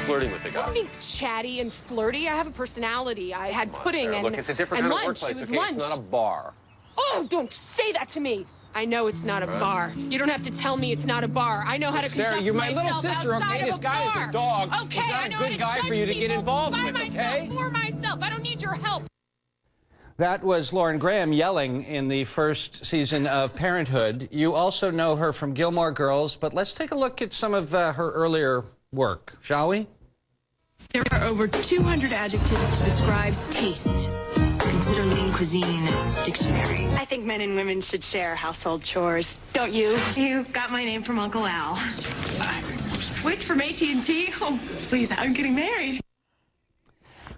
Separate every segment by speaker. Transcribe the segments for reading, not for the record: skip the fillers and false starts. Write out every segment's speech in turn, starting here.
Speaker 1: flirting with the guy.
Speaker 2: I wasn't being chatty and flirty. I have a personality. I had pudding
Speaker 1: Sarah,
Speaker 2: and
Speaker 1: look, it's a different kind
Speaker 2: lunch.
Speaker 1: of workplace.
Speaker 2: It was
Speaker 1: Okay,
Speaker 2: lunch.
Speaker 1: it's not a bar.
Speaker 2: Oh, don't say that to me. I know it's not a bar. You don't have to tell me it's not a bar. I know how to conduct
Speaker 1: Sarah, you're my little
Speaker 2: myself
Speaker 1: sister,
Speaker 2: outside
Speaker 1: okay?
Speaker 2: of
Speaker 1: This guy is a dog.
Speaker 2: Okay,
Speaker 1: He's not
Speaker 2: I
Speaker 1: a
Speaker 2: know
Speaker 1: good
Speaker 2: how to
Speaker 1: guy
Speaker 2: judge
Speaker 1: for you to get
Speaker 2: people
Speaker 1: involved
Speaker 2: by
Speaker 1: with,
Speaker 2: myself,
Speaker 1: okay?
Speaker 2: for myself. I don't need your help.
Speaker 3: That was Lauren Graham yelling in the first season of Parenthood. You also know her from Gilmore Girls, but let's take a look at some of her earlier work, shall we?
Speaker 4: There are over 200 adjectives to describe taste. Consider lean cuisine dictionary.
Speaker 5: I think men and women should share household chores, don't you?
Speaker 4: You got my name from Uncle Al. Switch from AT&T? Oh, please, I'm getting married.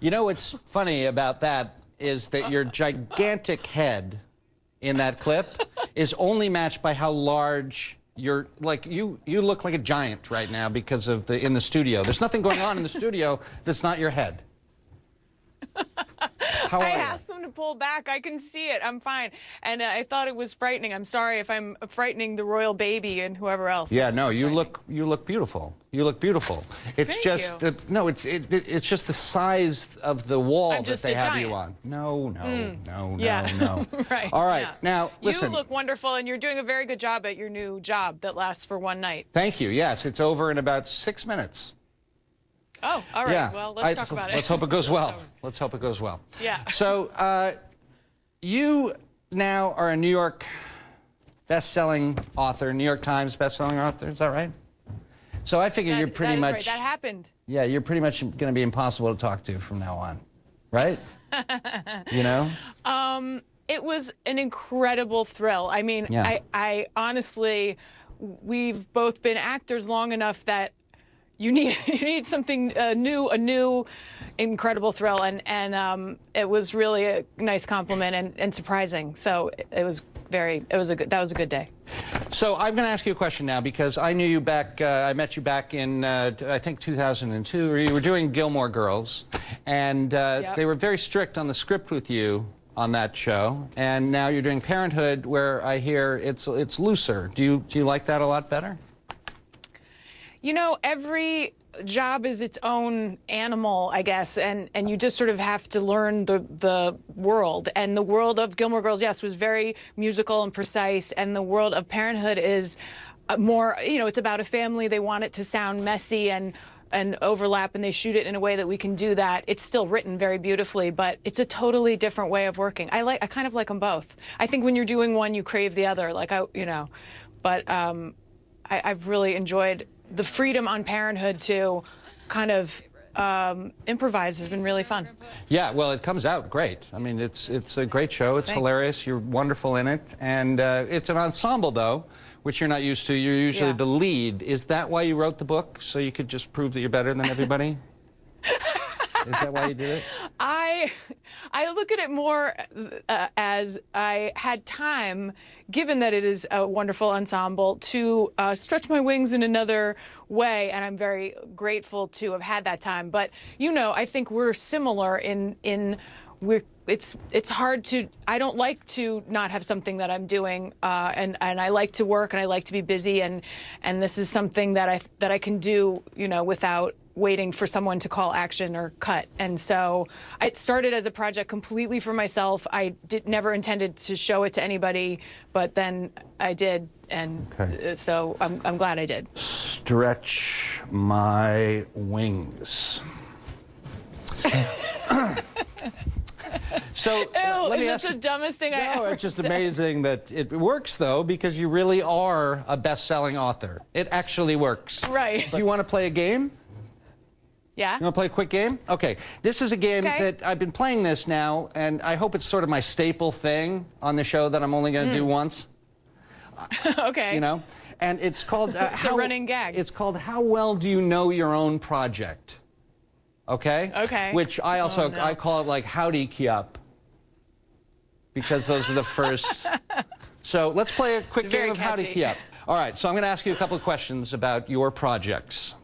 Speaker 3: You know what's funny about that is that your gigantic head in that clip is only matched by how large you're. Like you look like a giant right now because of in the studio. There's nothing going on in the studio that's not your head. How are
Speaker 6: I
Speaker 3: you?
Speaker 6: asked them to pull back. I can see it. I'm fine. And I thought it was frightening. I'm sorry if I'm frightening the royal baby and whoever else.
Speaker 3: Yeah, no, you look beautiful. You look beautiful. It's
Speaker 6: Thank
Speaker 3: just
Speaker 6: you.
Speaker 3: no, it's just the size of the wall
Speaker 6: I'm
Speaker 3: that
Speaker 6: just
Speaker 3: they
Speaker 6: a
Speaker 3: have
Speaker 6: giant.
Speaker 3: you on. No.
Speaker 6: Yeah. Right.
Speaker 3: All right.
Speaker 6: Yeah.
Speaker 3: Now, listen.
Speaker 6: You look wonderful, and you're doing a very good job at your new job that lasts for one night.
Speaker 3: Thank you. Yes, it's over in about 6 minutes.
Speaker 6: Oh, all right.
Speaker 3: Yeah.
Speaker 6: Well, let's talk about it.
Speaker 3: Let's hope it goes well. Let's hope it goes well.
Speaker 6: Yeah.
Speaker 3: So, you now are a New York best-selling author, New York Times best-selling author. Is that right? So I figure you're pretty
Speaker 6: that is
Speaker 3: much.
Speaker 6: Right. That happened.
Speaker 3: Yeah, you're pretty much going to be impossible to talk to from now on, right? You know?
Speaker 6: It was an incredible thrill. I mean,
Speaker 3: Yeah.
Speaker 6: I honestly, we've both been actors long enough that you need something new, a new incredible thrill, and it was really a nice compliment and surprising. So that was a good day.
Speaker 3: So I'm going to ask you a question now because I knew you back. I met you back in I think 2002. Where you were doing Gilmore Girls, and
Speaker 6: Yep.
Speaker 3: they were very strict on the script with you on that show. And now you're doing Parenthood, where I hear it's looser. Do you like that a lot better?
Speaker 6: You know, every job is its own animal, I guess, and you just sort of have to learn the world. And the world of Gilmore Girls, yes, was very musical and precise, and the world of Parenthood is more, you know, it's about a family. They want it to sound messy and overlap, and they shoot it in a way that we can do that. It's still written very beautifully, but it's a totally different way of working. I kind of like them both. I think when you're doing one, you crave the other, but I've really enjoyed the freedom on Parenthood to kind of improvise has been really fun.
Speaker 3: Yeah, well, it comes out great. I mean, it's a great show. It's
Speaker 6: Thanks.
Speaker 3: hilarious. You're wonderful in it, and it's an ensemble though, which you're not used to. You're usually the lead. Is that why you wrote the book, so you could just prove that you're better than everybody? Is that why you did it?
Speaker 6: I look at it more as I had time, given that it is a wonderful ensemble, to stretch my wings in another way, and I'm very grateful to have had that time. But, you know, I think we're similar it's hard to, I don't like to not have something that I'm doing, and I like to work, and I like to be busy, and this is something that I can do, you know, without waiting for someone to call action or cut. And so it started as a project completely for myself. I never intended to show it to anybody, but then I did, and so I'm glad I did.
Speaker 3: Stretch my wings. So let me
Speaker 6: Is
Speaker 3: ask
Speaker 6: that the dumbest thing I
Speaker 3: No,
Speaker 6: ever
Speaker 3: it's just
Speaker 6: said?
Speaker 3: amazing that it works, though, because you really are a best-selling author. It actually works.
Speaker 6: Right.
Speaker 3: Do you want to play a game?
Speaker 6: Yeah?
Speaker 3: You want to play a quick game? Okay. This is a game that I've been playing this now, and I hope it's sort of my staple thing on the show that I'm only going to do once.
Speaker 6: Okay.
Speaker 3: You know? And it's called...
Speaker 6: it's a running gag.
Speaker 3: It's called How Well Do You Know Your Own Project? Okay?
Speaker 6: Okay.
Speaker 3: Which I also... I call it like Howdy Kiap. Because those are the first... So let's play a quick game of Howdy
Speaker 6: catchy.
Speaker 3: Kiap. All right, so I'm going to ask you a couple of questions about your projects.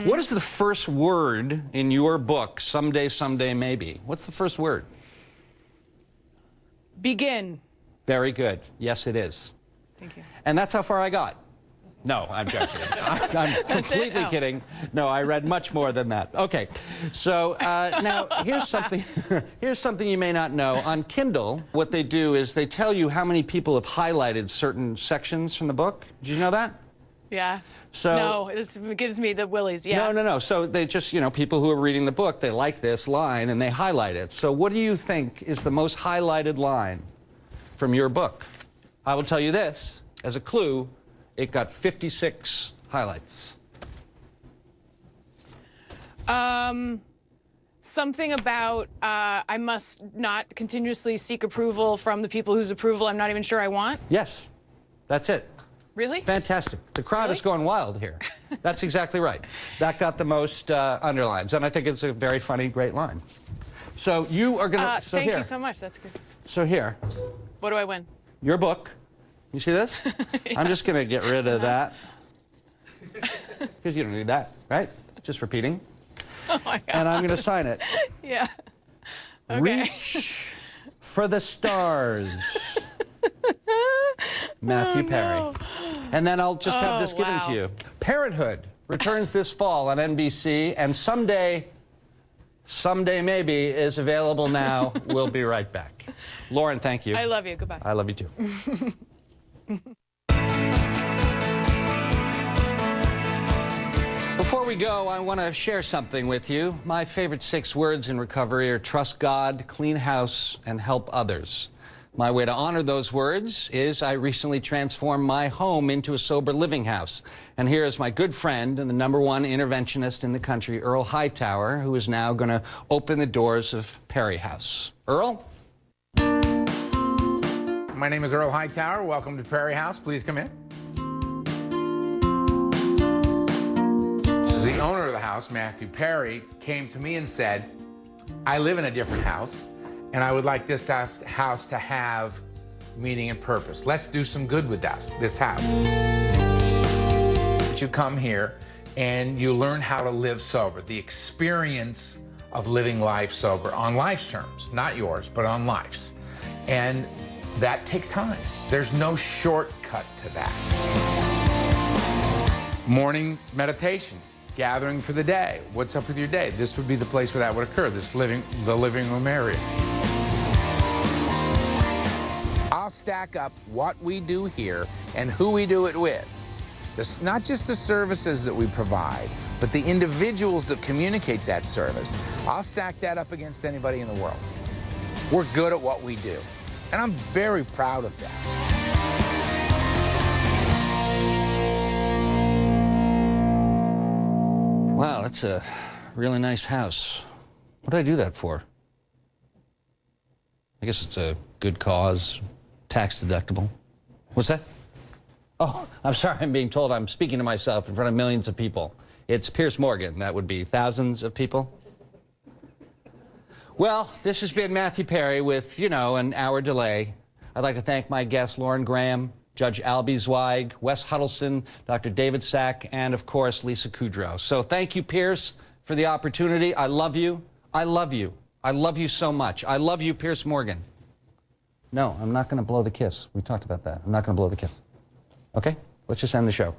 Speaker 3: What is the first word in your book, Someday, Someday, Maybe? What's the first word?
Speaker 6: Begin.
Speaker 3: Very good. Yes, it is.
Speaker 6: Thank you.
Speaker 3: And that's how far I got. No, I'm joking. I'm completely kidding. No, I read much more than that. Okay, so now here's something. Here's something you may not know. On Kindle, what they do is they tell you how many people have highlighted certain sections from the book. Did you know that?
Speaker 6: Yeah.
Speaker 3: So
Speaker 6: no, this gives me the willies. Yeah.
Speaker 3: No. So they just, people who are reading the book, they like this line and they highlight it. So what do you think is the most highlighted line from your book? I will tell you this as a clue. It got 56 highlights.
Speaker 6: Something about I must not continuously seek approval from the people whose approval I'm not even sure I want.
Speaker 3: Yes, that's it.
Speaker 6: Really?
Speaker 3: Fantastic. The crowd is going wild here. That's exactly right. That got the most underlines, and I think it's a very funny, great line. So you are going to...
Speaker 6: thank you so much. That's good.
Speaker 3: So here.
Speaker 6: What do I win?
Speaker 3: Your book. You see this? Yeah. I'm just going to get rid of that. Because you don't need that, right? Just repeating.
Speaker 6: Oh, my God.
Speaker 3: And I'm going to sign it.
Speaker 6: Yeah. Okay.
Speaker 3: Reach for the stars. Matthew Perry.
Speaker 6: No.
Speaker 3: And then I'll just have this given to you. Parenthood returns this fall on NBC, and someday maybe, is available now. We'll be right back. Lauren, thank you.
Speaker 6: I love you. Goodbye.
Speaker 3: I love you too. Before we go, I want to share something with you. My favorite 6 words in recovery are trust God, clean house, and help others. My way to honor those words is I recently transformed my home into a sober living house. And here is my good friend and the #1 interventionist in the country, Earl Hightower, who is now going to open the doors of Perry House. Earl?
Speaker 1: My name is Earl Hightower. Welcome to Perry House. Please come in. The owner of the house, Matthew Perry, came to me and said, I live in a different house, and I would like this house to have meaning and purpose. Let's do some good with this house. You come here and you learn how to live sober, the experience of living life sober on life's terms, not yours, but on life's. And that takes time. There's no shortcut to that. Morning meditation, gathering for the day. What's up with your day? This would be the place where that would occur, the living room area. I'll stack up what we do here and who we do it with. Not just the services that we provide, but the individuals that communicate that service. I'll stack that up against anybody in the world. We're good at what we do, and I'm very proud of that.
Speaker 3: Wow, that's a really nice house. What did I do that for? I guess it's a good cause, tax deductible. What's that? Oh, I'm sorry, I'm being told I'm speaking to myself in front of millions of people. It's Piers Morgan. That would be thousands of people. Well, this has been Matthew Perry with, an hour delay. I'd like to thank my guests, Lauren Graham, Judge Albie Zweig, Wes Huddleston, Dr. David Sack, and, of course, Lisa Kudrow. So thank you, Piers, for the opportunity. I love you. I love you. I love you so much. I love you, Piers Morgan. No, I'm not going to blow the kiss. We talked about that. I'm not going to blow the kiss. Okay? Let's just end the show.